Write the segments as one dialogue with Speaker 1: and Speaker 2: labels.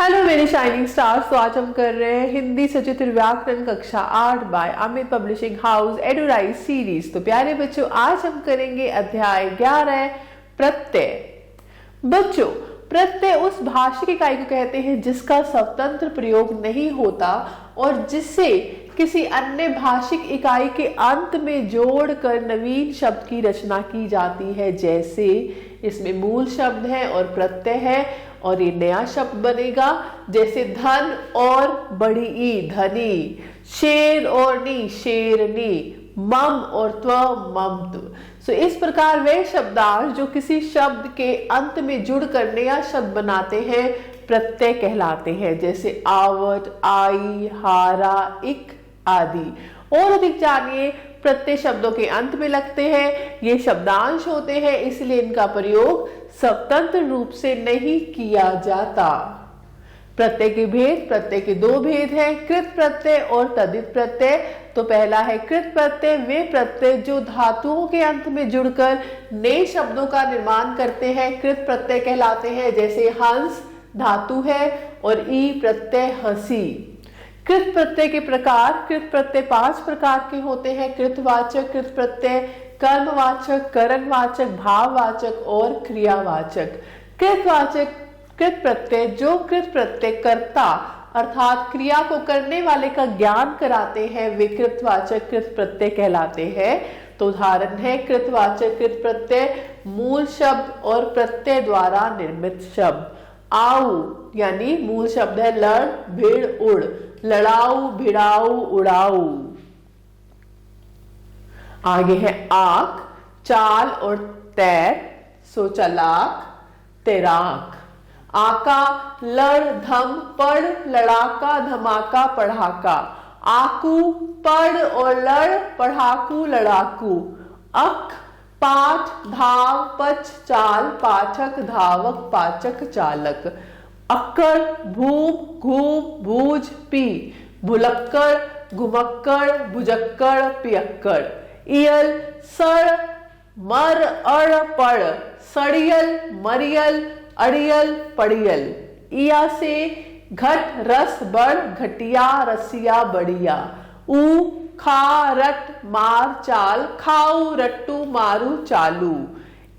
Speaker 1: Hello मेरे shining stars. तो आज हम कर रहे हैं हिंदी सचित्र व्याकरण कक्षा 8 by Amit publishing house Edurise series. तो प्यारे बच्चों, आज हम करेंगे अध्याय 11 प्रत्यय। बच्चों, प्रत्यय उस भाषिक इकाई को कहते हैं जिसका स्वतंत्र प्रयोग नहीं होता और जिससे किसी अन्य भाषिक इकाई के अंत में जोड़कर नवीन शब्द की रचना की जाती है। जैसे इसमें मूल शब्द है और प्रत्यय है और ये नया शब्द बनेगा। जैसे धन और बड़ी ई धनी, शेर और नी शेरनी, मम और त्व ममत्व। सो इस प्रकार वे शब्दांश जो किसी शब्द के अंत में जुड़कर नया शब्द बनाते हैं प्रत्यय कहलाते हैं। जैसे आवट, आई, हारा, इक आदि। और अधिक जानिए, प्रत्यय शब्दों के अंत में लगते हैं। ये शब्दांश होते हैं, इसलिए इनका प्रयोग स्वतंत्र रूप से नहीं किया जाता। प्रत्यय के भेद, प्रत्यय के दो भेद हैं, कृत प्रत्यय और तद्धित प्रत्यय। तो पहला है कृत प्रत्यय। वे प्रत्यय जो धातुओं के अंत में जुड़कर नए शब्दों का निर्माण करते हैं कृत प्रत्यय कहलाते हैं। जैसे हंस धातु है और ई प्रत्यय हंसी। कृत प्रत्यय के प्रकार, कृत प्रत्यय 5 प्रकार के होते हैं। कृतवाचक कृत प्रत्यय, कर्मवाचक, करणवाचक, भाववाचक और क्रियावाचक। कृतवाचक कृत प्रत्यय जो कृत प्रत्यय कर्ता अर्थात क्रिया को करने वाले का ज्ञान कराते हैं वे कृतवाचक कृत प्रत्यय कहलाते हैं। तो उदाहरण है कृतवाचक कृत प्रत्यय मूल शब्द और प्रत्यय द्वारा निर्मित शब्द। आऊ यानी मूल शब्द है लड़, भिड़, उड़, लड़ाऊ, भिड़ाऊ, उड़ाऊ। आगे है आक, चाल और तैर, सो चलाक, तैराक। आका, लड़, धम, पढ़, लड़ाका, धमाका, पढ़ाका। आकू, पढ़ और लड़, पढ़ाकू, लड़ाकू। अक, पाठ, धाव, पच, चाल, पाठक, धावक, पाचक, चालक। अक्कड़, भूप, घूप, भूज, पी। भुलक्कड़, घुमक्कड़, भुजक्कड़, पियक्कड़। इयल, सड़, मर, अड़, पड़। सड़ियल, मरियल, अड़ियल, पड़ियल। इया से घट, रस, बड़, घटिया, रसिया, बढ़िया। ऊ, खा, रट, मार, चाल, खाऊ, रट्टू, मारू, चालू।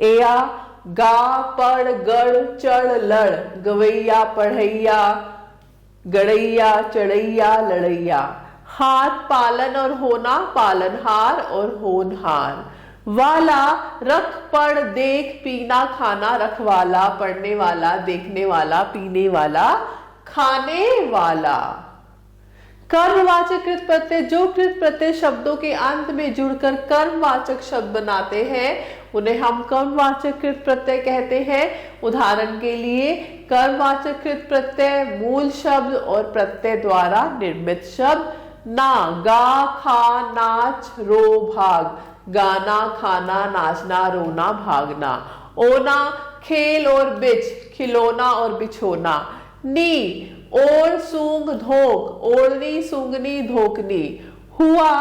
Speaker 1: एया, गा, पढ़, गढ़, चढ़, लड़। गवैया, पढ़ैया, गड़ैया, चढ़ैया, लड़ैया। हाथ, पालन और होना, पालनहार और होनहार। वाला, रख, पढ़, देख, पीना, खाना, रखवाला, पढ़ने वाला, देखने वाला, पीने वाला, खाने वाला। कर्मवाचक कृत प्रत्यय जो कृत प्रत्यय शब्दों के अंत में जुड़कर कर्मवाचक शब्द बनाते हैं उन्हें हम कर्मवाचक कृत प्रत्यय कहते हैं। उदाहरण के लिए कर्मवाचक कृत प्रत्यय मूल शब्द और प्रत्यय द्वारा निर्मित शब्द। ना, गा, खा, नाच, रो, भाग। गाना, खाना, नाचना, रोना, भागना। ओना, खेल और बिछ, खिलौना और बिछोना। नी, ओढ़, सूंघ, धोक, ओढ़नी, सूंघनी, धोकनी। हुआ,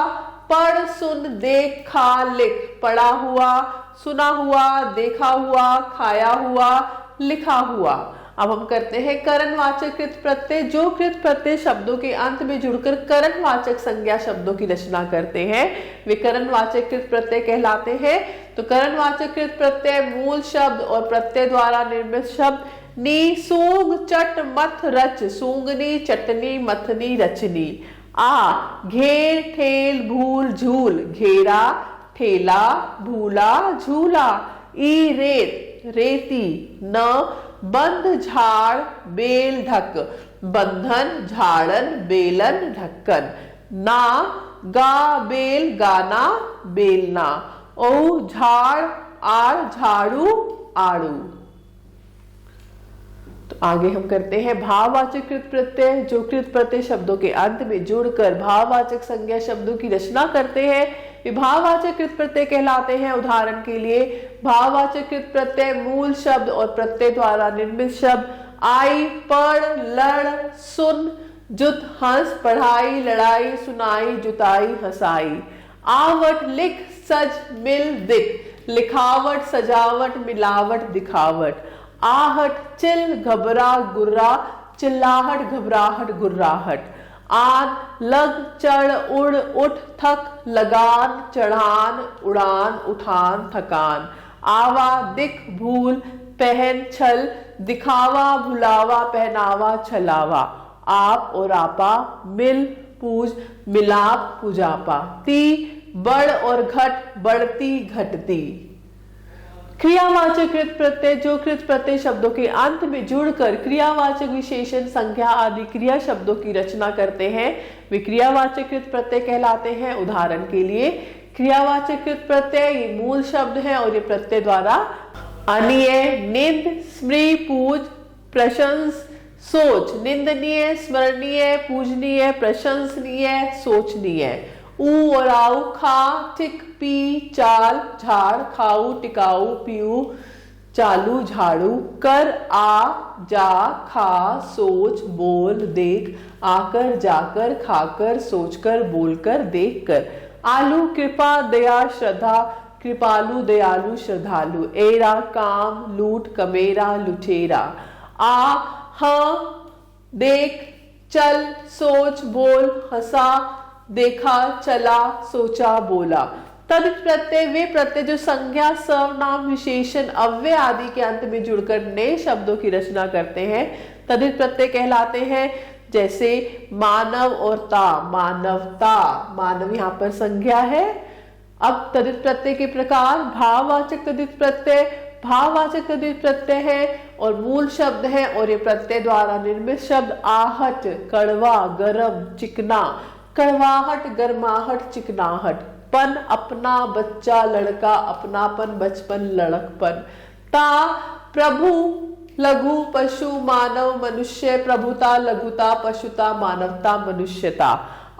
Speaker 1: पढ़, सुन, देख, खा, लिख। पढ़ा हुआ, सुना हुआ, देखा हुआ, खाया हुआ, लिखा हुआ। अब हम करते हैं करणवाचक कृत प्रत्यय जो कृत प्रत्यय शब्दों के अंत में जुड़कर करणवाचक संज्ञा शब्दों की रचना करते हैं वे करणवाचक कृत प्रत्यय कहलाते हैं। तो करणवाचक कृत प्रत्यय मूल शब्द और प्रत्यय द्वारा निर्मित शब्द। नी, सूंघ, चट, मथ, रच। सूंघनी, चटनी, मथनी, रचनी। आ, घेर, ठेल, भूल, झूल। घेरा, ठेला, भूला, झूला। ई, रेत, रेती। न, बंध, झाड़, बेल, ढक। बंधन, झाड़न, बेलन, ढक्कन। ना, गा, बेल, गाना, बेलना। ओ, झाड़, आड़, झाड़ू, आड़ू। तो आगे हम करते हैं भाववाचक कृत प्रत्यय जो कृत प्रत्यय शब्दों के अंत में जुड़कर भाववाचक संज्ञा शब्दों की रचना करते हैं वे भाववाचक कृत प्रत्यय कहलाते हैं। उदाहरण के लिए भाववाचक कृत प्रत्यय मूल शब्द और प्रत्यय द्वारा निर्मित शब्द। आई, पढ़, लड़, सुन, जुत, हंस, पढ़ाई, लड़ाई, सुनाई, जुताई, हंसाई। आवट, लिख, सज, मिल, दिख। लिखावट, सजावट, मिलावट, दिखावट। आहट, चिल, घबरा, गुर्रा, चिल्लाहट घबराहट गुर्राहट। आन लग चढ़ उड़ उठ थक लगान चढ़ान उड़ान उठान थकान। आवा दिख भूल पहन छल दिखावा भुलावा पहनावा छलावा। आप और आपा मिल पूज मिलाप पूजापा। ती बढ़ और घट बढ़ती घटती। क्रियावाचक कृत प्रत्यय जो कृत प्रत्यय शब्दों के अंत में जुड़कर क्रियावाचक विशेषण संज्ञा आदि क्रिया शब्दों की रचना करते हैं वे क्रियावाचक कृत प्रत्यय कहलाते हैं। उदाहरण के लिए क्रियावाचक कृत प्रत्यय ये मूल शब्द है और ये प्रत्यय द्वारा अनीय निंद स्मृति पूज प्रशंस सोच। निंदनीय स्मरणीय पूजनीय प्रशंसनीय सोचनीय। ऊ और आऊ खा टिक पी चाल झाड़ खाऊ टिकाऊ पीऊ चालू झाड़ू। कर आ जा खा सोच बोल देख आकर जाकर खाकर सोचकर बोलकर देखकर। आलू कृपा दया श्रद्धा कृपालु दयालु श्रद्धालु। एरा काम लूट कमेरा लुटेरा। आ हाँ देख चल सोच बोल हंसा देखा चला सोचा बोला। तदित प्रत्यय वे प्रत्यय जो संज्ञा सर्वनाम विशेषण अव्यय आदि के अंत में जुड़कर नए शब्दों की रचना करते हैं तदित प्रत्यय कहलाते हैं। जैसे मानव और ता मानवता। मानव यहाँ पर संज्ञा है। अब तदित प्रत्यय के प्रकार भाववाचक तदित प्रत्यय भाववाचक तदित प्रत्यय है और मूल शब्द है और ये प्रत्यय द्वारा निर्मित शब्द आहट कड़वा गरम चिकना कड़वाहट गर्माहट चिकनाहट। पन अपना बच्चा लड़का अपनापन बचपन लड़कपन। ता प्रभु लघु पशु मानव मनुष्य प्रभुता लघुता पशुता मानवता मनुष्यता।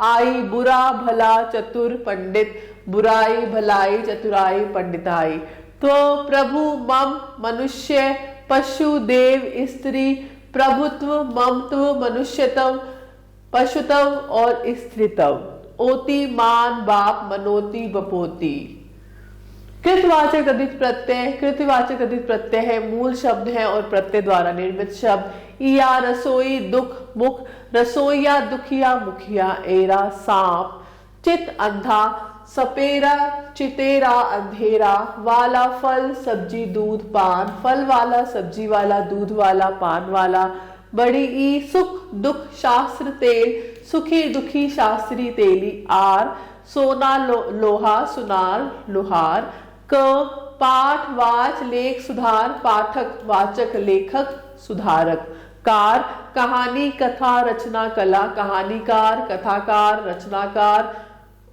Speaker 1: आई बुरा भला चतुर पंडित बुराई भलाई चतुराई पंडिताई। तो प्रभु मम मनुष्य पशु देव स्त्री प्रभुत्व ममत्व मनुष्यत्व पशुत्व और स्त्रीत्व। ओति मान बाप मनोति बपोति। कृतवाचक तदित प्रत्यय कृतवाचक तदित प्रत्यय है मूल शब्द है और प्रत्यय द्वारा निर्मित शब्द। इया रसोई दुख मुख रसोईया दुखिया मुखिया। एरा सांप चित अंधा सपेरा चितेरा अंधेरा। वाला फल सब्जी दूध पान फल वाला सब्जी वाला दूध वाला पान वाला। बड़ी ई सुख दुख शास्त्र तेल सुखी दुखी शास्त्री तेली। आर सोना लोहा सुनार लोहार। क पाठ वाच लेख सुधार पाठक वाचक लेखक सुधारक। कार कहानी कथा रचना कला कहानीकार कथाकार रचनाकार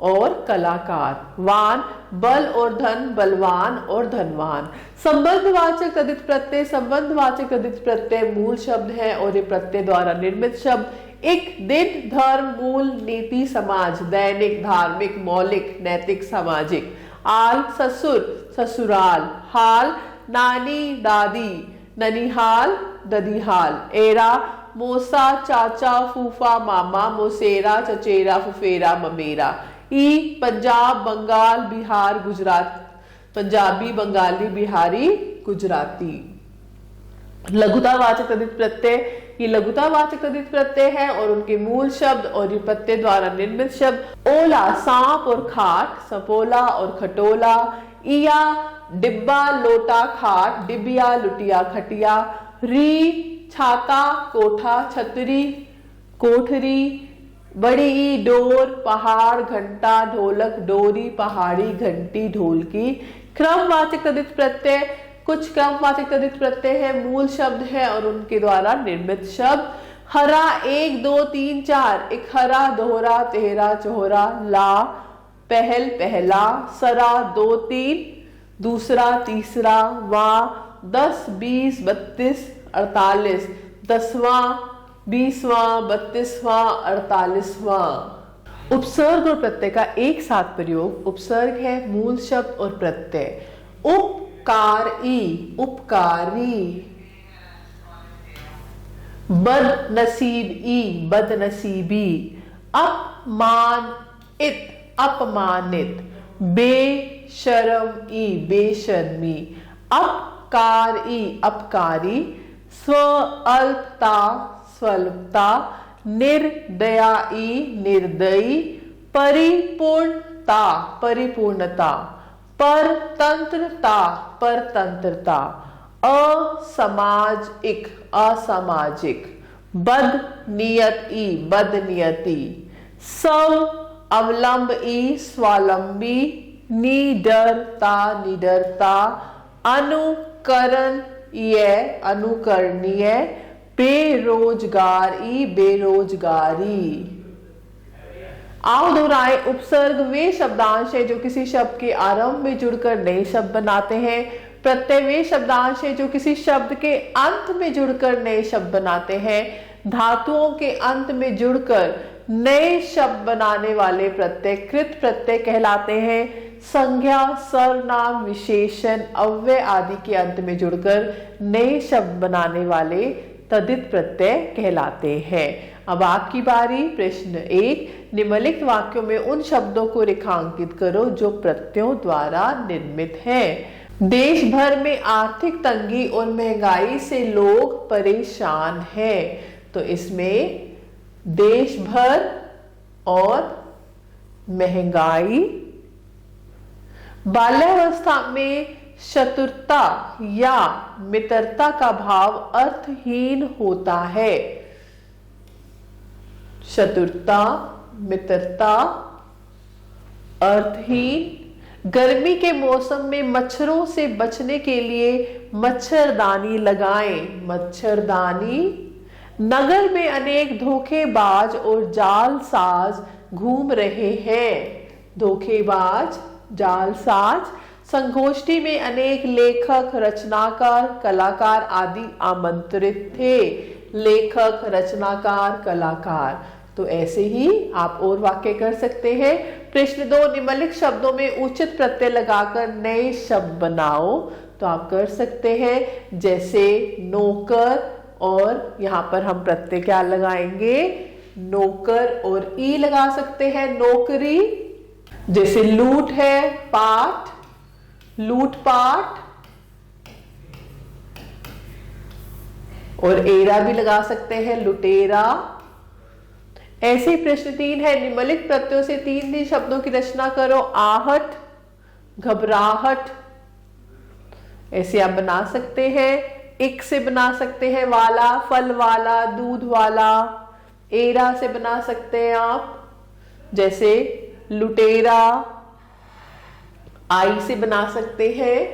Speaker 1: और कलाकार। वान बल और धन बलवान और धनवान। संबंधवाचक तदित प्रत्यय संबंधवाचक तदित प्रत्यय मूल शब्द है और ये प्रत्यय द्वारा निर्मित शब्द। एक दिन धर्म मूल नीति समाज दैनिक धार्मिक मौलिक नैतिक सामाजिक। आल ससुर ससुराल। हाल नानी दादी ननिहाल ददीहाल। एरा मोसा चाचा फूफा मामा मोसेरा चचेरा फुफेरा ममेरा। ई पंजाब बंगाल बिहार गुजरात पंजाबी बंगाली बिहारी गुजराती। लघुतावाचक तदित प्रत्यय ये लघुतावाचक तदित प्रत्यय है और उनके मूल शब्द और ये प्रत्यय द्वारा निर्मित शब्द। ओला सांप और खाट सपोला और खटोला। इया डिब्बा लोटा खाट डिबिया लुटिया खटिया। री छाता कोठा छतरी कोठरी। बड़ी ई डोर पहाड़ घंटा ढोलक डोरी पहाड़ी घंटी ढोलकी। क्रमवाचक तदित प्रत्यय कुछ क्रमवाचक तदित प्रत्यय है मूल शब्द है और उनके द्वारा निर्मित शब्द। हरा एक दो तीन चार एक हरा दोहरा तेहरा चोहरा। ला पहल पहला। सरा दो तीन दूसरा तीसरा। वा 10 20 32 48 10वां 20वां 32वां 48वां। उपसर्ग और प्रत्यय का एक साथ प्रयोग। उपसर्ग है मूल शब्द और प्रत्यय। उपकारी उपकारी। बदनसीबी बदनसीबी। अपमानित अपमानित। बेशर्मी बेशर्मी। अपकारी अपकारी। स्व अल्पता स्वल्पता, निर्दयाई निर्दयी, परिपूर्णता परिपूर्णता, परतंत्रता परतंत्रता, असामाजिक असामाजिक, बदनियती बदनियति, स्वावलंबी स्वावलंबी, निडरता निडरता, अनुकरणीय अनुकरणीय, बेरोजगारी बेरोजगारी। आओ दोहराए। उपसर्ग वे शब्दांश है जो किसी शब्द के आरंभ में जुड़कर नए शब्द बनाते हैं। प्रत्यय वे शब्दांश है जो किसी शब्द के अंत में जुड़कर नए शब्द बनाते हैं। धातुओं के अंत में जुड़कर नए शब्द बनाने वाले प्रत्यय कृत प्रत्यय कहलाते हैं। संज्ञा, सर्वनाम, विशेषण, अव्यय आदि के अंत में जुड़कर नए शब्द बनाने वाले तद्धित प्रत्यय कहलाते हैं। अब आपकी बारी। प्रश्न 1, निम्नलिखित वाक्यों में उन शब्दों को रेखांकित करो जो प्रत्ययों द्वारा निर्मित हैं। देश भर में आर्थिक तंगी और महंगाई से लोग परेशान हैं। तो इसमें देश भर और महंगाई। बाल्यावस्था में शत्रुता या मित्रता का भाव अर्थहीन होता है। शत्रुता मित्रता अर्थहीन। गर्मी के मौसम में मच्छरों से बचने के लिए मच्छरदानी लगाएं। मच्छरदानी। नगर में अनेक धोखेबाज और जालसाज घूम रहे हैं। धोखेबाज जालसाज। संगोष्ठी में अनेक लेखक, रचनाकार, कलाकार आदि आमंत्रित थे। लेखक, रचनाकार, कलाकार। तो ऐसे ही आप और वाक्य कर सकते हैं। प्रश्न 2, निम्नलिखित शब्दों में उचित प्रत्यय लगाकर नए शब्द बनाओ। तो आप कर सकते हैं जैसे नौकर, और यहाँ पर हम प्रत्यय क्या लगाएंगे? नौकर, और ई लगा सकते हैं नौकरी। जैसे लूट है पाठ, लूटपाट, और एरा भी लगा सकते हैं लुटेरा। ऐसे प्रश्न 3 है, निम्नलिखित प्रत्ययों से 3 शब्दों की रचना करो। आहट, घबराहट। ऐसे आप बना सकते हैं। एक से बना सकते हैं वाला, फल वाला, दूध वाला। एरा से बना सकते हैं आप जैसे लुटेरा। आई से बना सकते हैं।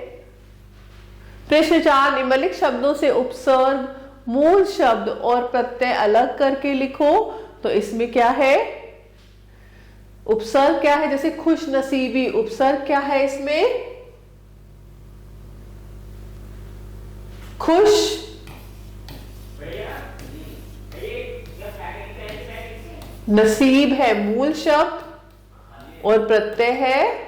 Speaker 1: प्रश्न 4, निम्नलिखित शब्दों से उपसर्ग, मूल शब्द और प्रत्यय अलग करके लिखो। तो इसमें क्या है? उपसर्ग क्या है? जैसे खुश नसीबी, उपसर्ग क्या है इसमें? खुश। नसीब है मूल शब्द और प्रत्यय है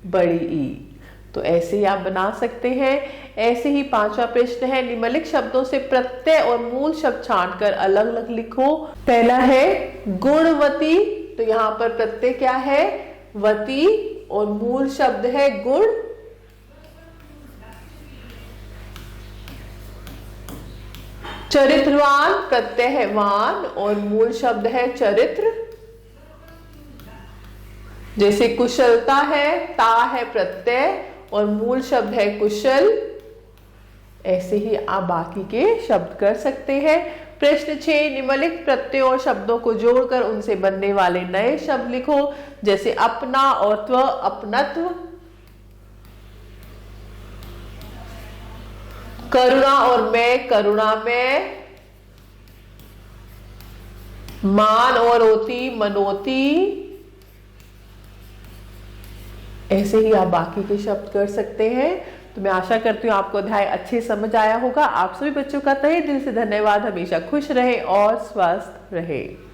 Speaker 1: बड़ी ई। तो ऐसे ही आप बना सकते हैं। ऐसे ही 5वां प्रश्न है, निम्नलिखित शब्दों से प्रत्यय और मूल शब्द छांटकर अलग अलग लिखो। पहला है गुणवती। तो यहां पर प्रत्यय क्या है? वती, और मूल शब्द है गुण। चरित्रवान, प्रत्यय है वान और मूल शब्द है चरित्र। जैसे कुशलता है, ता है प्रत्यय और मूल शब्द है कुशल। ऐसे ही आप बाकी के शब्द कर सकते हैं। प्रश्न 6, निम्नलिखित प्रत्ययों और शब्दों को जोड़कर उनसे बनने वाले नए शब्द लिखो। जैसे अपना और त्व, अपनत्व। करुणा और मैं, करुणा में। मान और ओती, मनोती। ऐसे ही आप बाकी के शब्द कर सकते हैं। तो मैं आशा करती हूँ आपको अध्याय अच्छे समझ आया होगा। आप सभी बच्चों का तहे दिल से धन्यवाद। हमेशा खुश रहे और स्वस्थ रहे।